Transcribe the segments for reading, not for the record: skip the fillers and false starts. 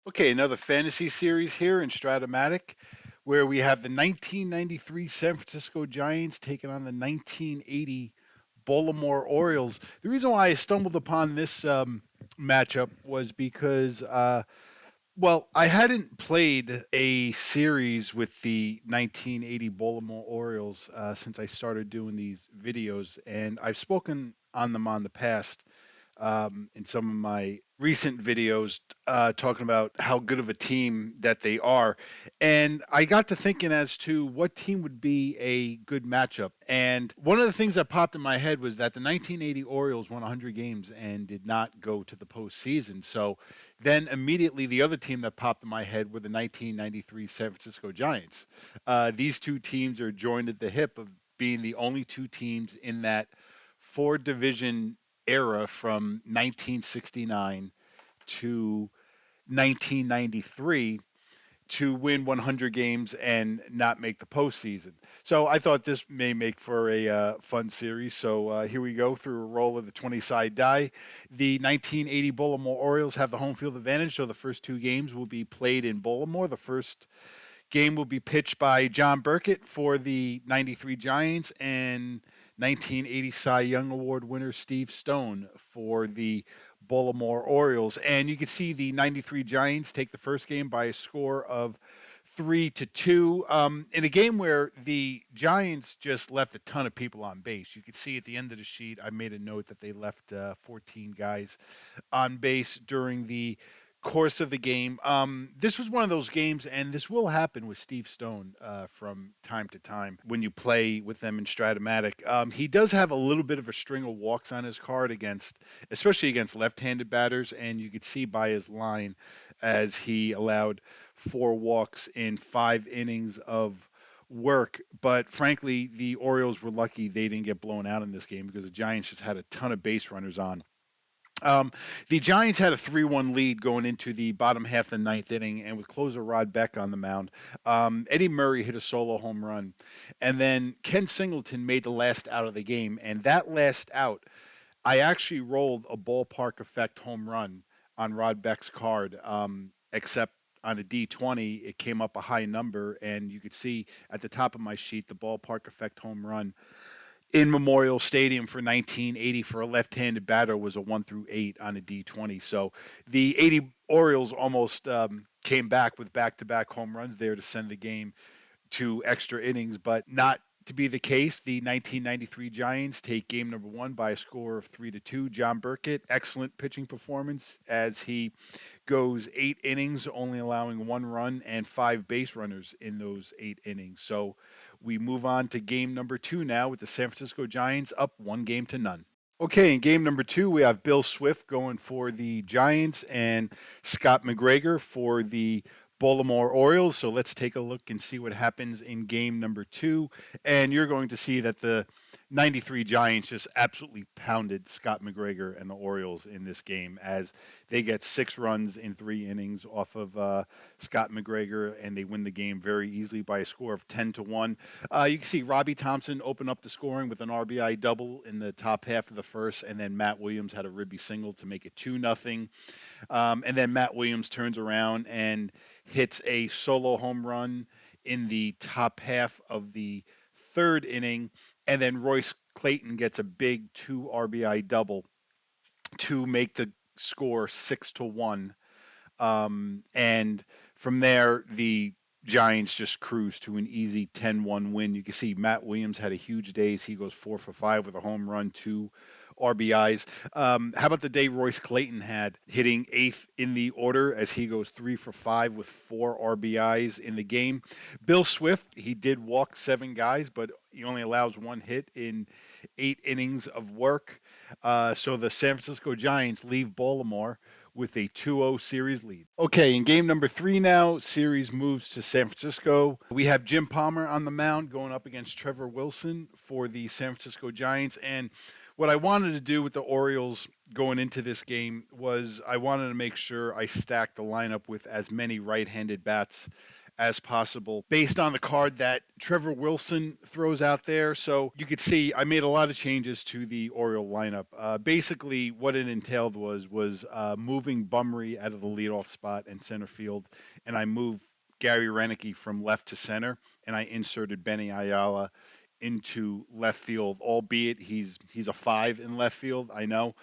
Okay, another fantasy series here in Strat-O-Matic, where we have the 1993 San Francisco Giants taking on the 1980 Baltimore Orioles. The reason why I stumbled upon this matchup was because, I hadn't played a series with the 1980 Baltimore Orioles since I started doing these videos, and I've spoken on them on the past in some of my recent videos talking about how good of a team that they are. And I got to thinking as to what team would be a good matchup. And one of the things that popped in my head was that the 1980 Orioles won 100 games and did not go to the postseason. So then immediately the other team that popped in my head were the 1993 San Francisco Giants. These two teams are joined at the hip of being the only two teams in that four division era from 1969 to 1993 to win 100 games and not make the postseason. So I thought this may make for a fun series. So here we go through a roll of the 20 side die. The 1980 Baltimore Orioles have the home field advantage, so the first two games will be played in Baltimore. The first game will be pitched by John Burkett for the 93 Giants and 1980 Cy Young Award winner Steve Stone for the Baltimore Orioles. And you can see the 93 Giants take the first game by a score of 3-2 in a game where the Giants just left a ton of people on base. You can see at the end of the sheet, I made a note that they left 14 guys on base during the course of the game. This was one of those games, and this will happen with Steve Stone from time to time when you play with them in Stratomatic. He does have a little bit of a string of walks on his card against, especially against left-handed batters, and you could see by his line as he allowed four walks in 5 innings of work. But frankly, the Orioles were lucky they didn't get blown out in this game because the Giants just had a ton of base runners on. Um, the Giants had a 3-1 lead going into the bottom half of the ninth inning, and with closer Rod Beck on the mound, Eddie Murray hit a solo home run. And then Ken Singleton made the last out of the game. And that last out, I actually rolled a ballpark effect home run on Rod Beck's card, except on a D20, it came up a high number, and you could see at the top of my sheet the ballpark effect home run in Memorial Stadium for 1980 for a left-handed batter was a 1 through 8 on a D20. So the 80 Orioles almost came back with back-to-back home runs there to send the game to extra innings, but not to be the case. The 1993 Giants take game number one by a score of 3-2. John Burkett, excellent pitching performance as he goes 8 innings, only allowing one run and five base runners in those 8 innings. So we move on to game number two now with the San Francisco Giants up 1 game to none. Okay, in game number two, we have Bill Swift going for the Giants and Scott McGregor for the Baltimore Orioles. So let's take a look and see what happens in game number two. And you're going to see that the 93 Giants just absolutely pounded Scott McGregor and the Orioles in this game as they get 6 runs in 3 innings off of Scott McGregor, and they win the game very easily by a score of 10-1. You can see Robbie Thompson open up the scoring with an RBI double in the top half of the first, and then Matt Williams had a ribby single to make it 2-0. And then Matt Williams turns around and hits a solo home run in the top half of the third inning, and then Royce Clayton gets a big 2 RBI double to make the score 6-1. And from there, the Giants just cruise to an easy 10-1 win. You can see Matt Williams had a huge day. He goes 4 for 5 with a home run, 2 RBIs. How about the day Royce Clayton had, hitting eighth in the order as he goes 3 for 5 with 4 RBIs in the game? Bill Swift, he did walk 7 guys, but he only allows one hit in 8 innings of work. So the San Francisco Giants leave Baltimore with a 2-0 series lead. Okay, in game number three now, series moves to San Francisco. We have Jim Palmer on the mound going up against Trevor Wilson for the San Francisco Giants. And what I wanted to do with the Orioles going into this game was I wanted to make sure I stacked the lineup with as many right-handed bats as possible based on the card that Trevor Wilson throws out there. So you could see I made a lot of changes to the Oriole lineup. Basically, what it entailed was moving Bumry out of the leadoff spot and center field, and I moved Gary Renicky from left to center, and I inserted Benny Ayala into left field, albeit he's a 5 in left field, I know,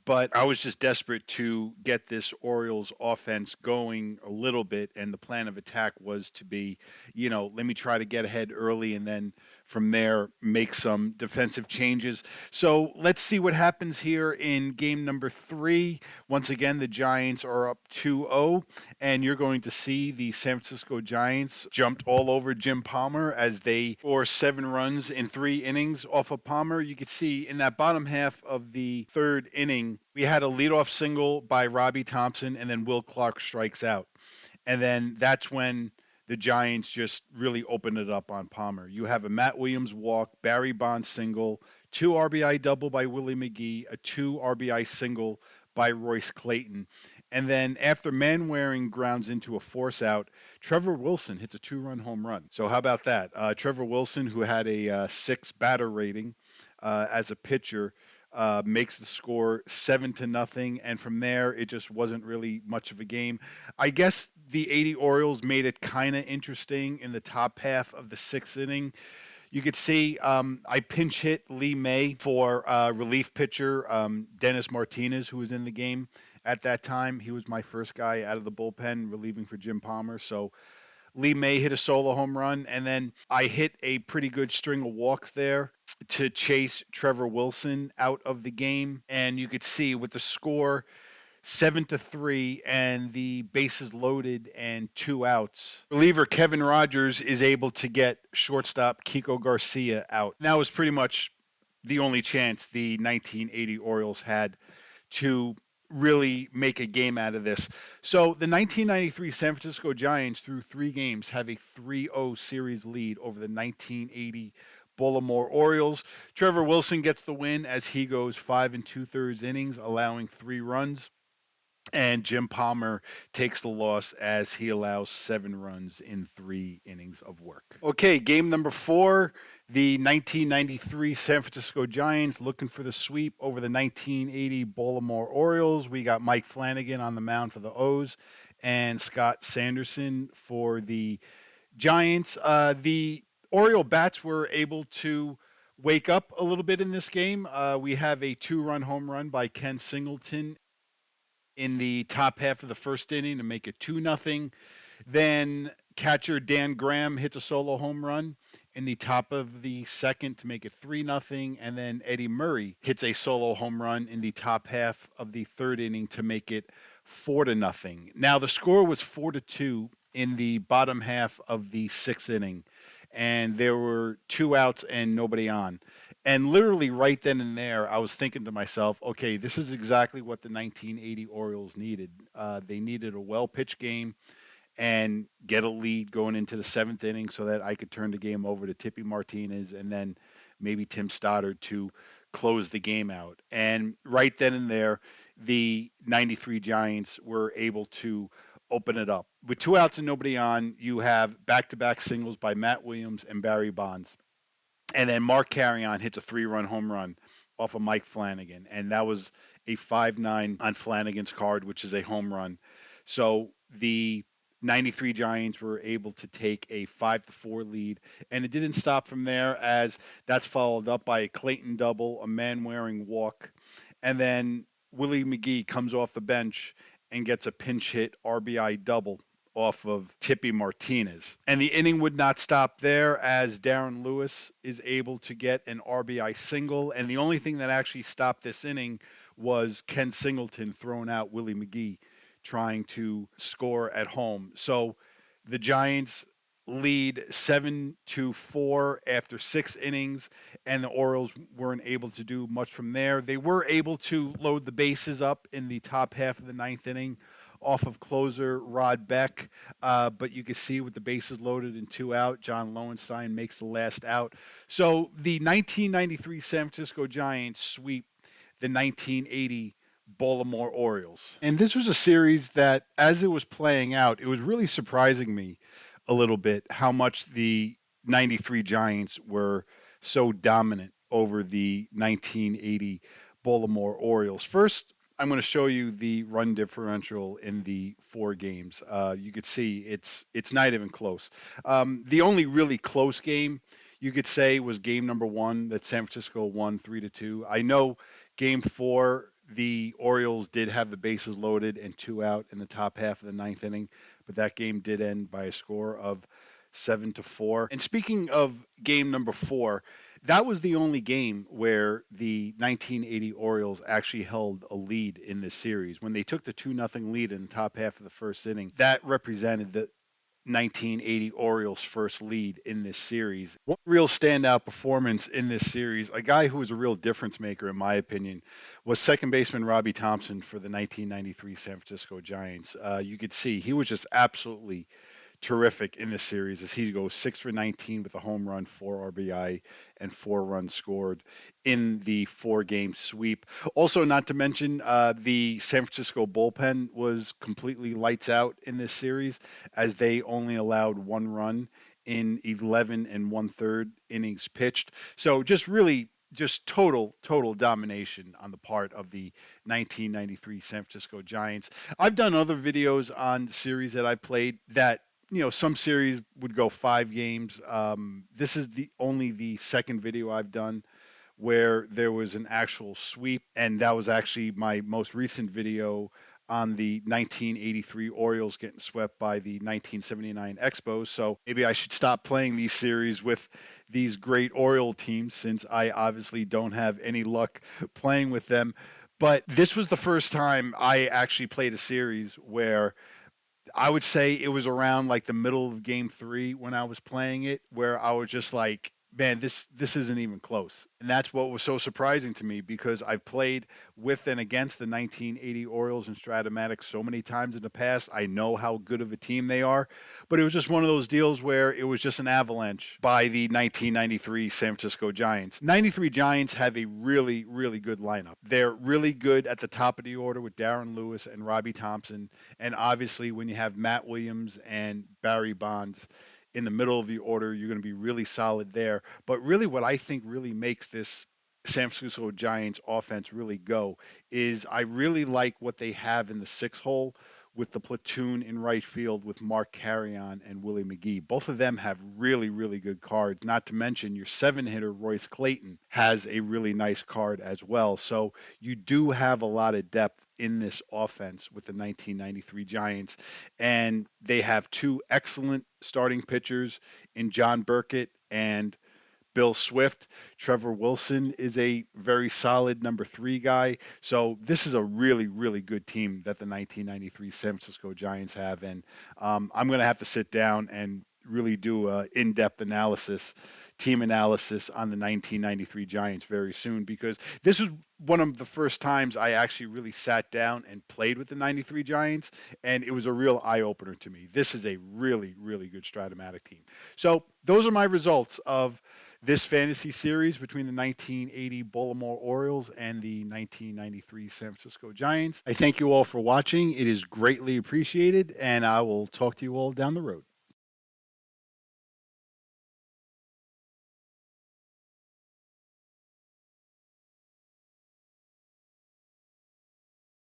but I was just desperate to get this Orioles offense going a little bit, and the plan of attack was to be, let me try to get ahead early and then from there make some defensive changes. So let's see what happens here in game number 3. Once again, the Giants are up 2-0, and you're going to see the San Francisco Giants jumped all over Jim Palmer as they score 7 runs in 3 innings off of Palmer. You could see in that bottom half of the 3rd inning, we had a leadoff single by Robbie Thompson, and then Will Clark strikes out. And then that's when the Giants just really opened it up on Palmer. You have a Matt Williams walk, Barry Bonds single, 2 RBI double by Willie McGee, a 2 RBI single by Royce Clayton. And then after Manwaring grounds into a force out, Trevor Wilson hits a 2-run home run. So how about that? Trevor Wilson, who had a 6 batter rating as a pitcher, makes the score 7-0, and from there it just wasn't really much of a game. I guess the 80 Orioles made it kind of interesting in the top half of the 6th inning. You could see I pinch hit Lee May for relief pitcher Dennis Martinez, who was in the game at that time. He was my first guy out of the bullpen relieving for Jim Palmer. So Lee May hit a solo home run, and then I hit a pretty good string of walks there to chase Trevor Wilson out of the game. And you could see with the score 7-3 and the bases loaded and 2 outs, reliever Kevin Rogers is able to get shortstop Kiko Garcia out. And that was pretty much the only chance the 1980 Orioles had to really make a game out of this. So the 1993 San Francisco Giants through 3 games have a 3-0 series lead over the 1980 Baltimore Orioles. Trevor Wilson gets the win as he goes 5 2/3 innings, allowing 3 runs. And Jim Palmer takes the loss as he allows 7 runs in 3 innings of work. Okay, game number 4, the 1993 San Francisco Giants looking for the sweep over the 1980 Baltimore Orioles. We got Mike Flanagan on the mound for the O's and Scott Sanderson for the Giants. The Oriole bats were able to wake up a little bit in this game. We have a 2-run home run by Ken Singleton in the top half of the 1st inning to make it 2-0. Then catcher Dan Graham hits a solo home run in the top of the 2nd to make it 3-0. And then Eddie Murray hits a solo home run in the top half of the 3rd inning to make it 4-0. Now the score was 4-2 in the bottom half of the 6th inning, and there were 2 outs and nobody on. And literally right then and there, I was thinking to myself, okay, this is exactly what the 1980 Orioles needed. They needed a well-pitched game and get a lead going into the 7th inning so that I could turn the game over to Tippy Martinez and then maybe Tim Stoddard to close the game out. And right then and there, the 93 Giants were able to open it up. With 2 outs and nobody on, you have back-to-back singles by Matt Williams and Barry Bonds. And then Mark Carrion hits a 3-run home run off of Mike Flanagan. And that was a 5-9 on Flanagan's card, which is a home run. So the 93 Giants were able to take a 5-4 lead. And it didn't stop from there, as that's followed up by a Clayton double, a man-wearing walk. And then Willie McGee comes off the bench and gets a pinch hit RBI double off of Tippy Martinez. And the inning would not stop there, as Darren Lewis is able to get an RBI single. And the only thing that actually stopped this inning was Ken Singleton throwing out Willie McGee trying to score at home. So the Giants lead 7-4 after 6 innings, and the Orioles weren't able to do much from there. They were able to load the bases up in the top half of the 9th inning off of closer Rod Beck, but you can see with the bases loaded and 2 out, John Lowenstein makes the last out. So the 1993 San Francisco Giants sweep the 1980 Baltimore Orioles. And this was a series that, as it was playing out, it was really surprising me a little bit how much the 93 Giants were so dominant over the 1980 Baltimore Orioles. First, I'm going to show you the run differential in the four games. You could see it's not even close. The only really close game you could say was game number one that San Francisco won 3-2. I know game four the Orioles did have the bases loaded and two out in the top half of the ninth inning, but that game did end by a score of 7-4. And speaking of game number four, that was the only game where the 1980 Orioles actually held a lead in this series. When they took the 2-0 lead in the top half of the first inning, that represented the 1980 Orioles' first lead in this series. One real standout performance in this series, a guy who was a real difference maker, in my opinion, was second baseman Robbie Thompson for the 1993 San Francisco Giants. You could see he was just absolutely terrific in this series as he goes 6 for 19 with a home run, 4 RBI, and 4 runs scored in the four-game sweep. Also, not to mention, the San Francisco bullpen was completely lights out in this series as they only allowed 1 run in 11 and one-third innings pitched. So just really just total domination on the part of the 1993 San Francisco Giants. I've done other videos on series that I played that some series would go 5 games. This is the only the second video I've done where there was an actual sweep, and that was actually my most recent video on the 1983 Orioles getting swept by the 1979 Expos. So maybe I should stop playing these series with these great Oriole teams since I obviously don't have any luck playing with them. But this was the first time I actually played a series where I would say it was around like the middle of game three when I was playing it, where I was just like, man, this isn't even close. And that's what was so surprising to me because I've played with and against the 1980 Orioles and Strat-O-Matic so many times in the past. I know how good of a team they are, but it was just one of those deals where it was just an avalanche by the 1993 San Francisco Giants. 93 Giants have a really good lineup. They're really good at the top of the order with Darren Lewis and Robbie Thompson. And obviously, when you have Matt Williams and Barry Bonds in the middle of the order, you're going to be really solid there. But really, what I think really makes this San Francisco Giants offense really go is I really like what they have in the six hole with the platoon in right field with Mark Carrion and Willie McGee. Both of them have really good cards. Not to mention your 7 hitter, Royce Clayton, has a really nice card as well. So you do have a lot of depth in this offense with the 1993 Giants. And they have two excellent starting pitchers in John Burkett and Bill Swift. Trevor Wilson is a very solid number 3 guy. So this is a really good team that the 1993 San Francisco Giants have. And I'm going to have to sit down and really do an in-depth analysis, team analysis on the 1993 Giants very soon because this was one of the first times I actually really sat down and played with the 93 Giants, and it was a real eye-opener to me. This is a really good Strat-O-Matic team. So those are my results of this fantasy series between the 1980 Baltimore Orioles and the 1993 San Francisco Giants. I thank you all for watching. It is greatly appreciated, and I will talk to you all down the road.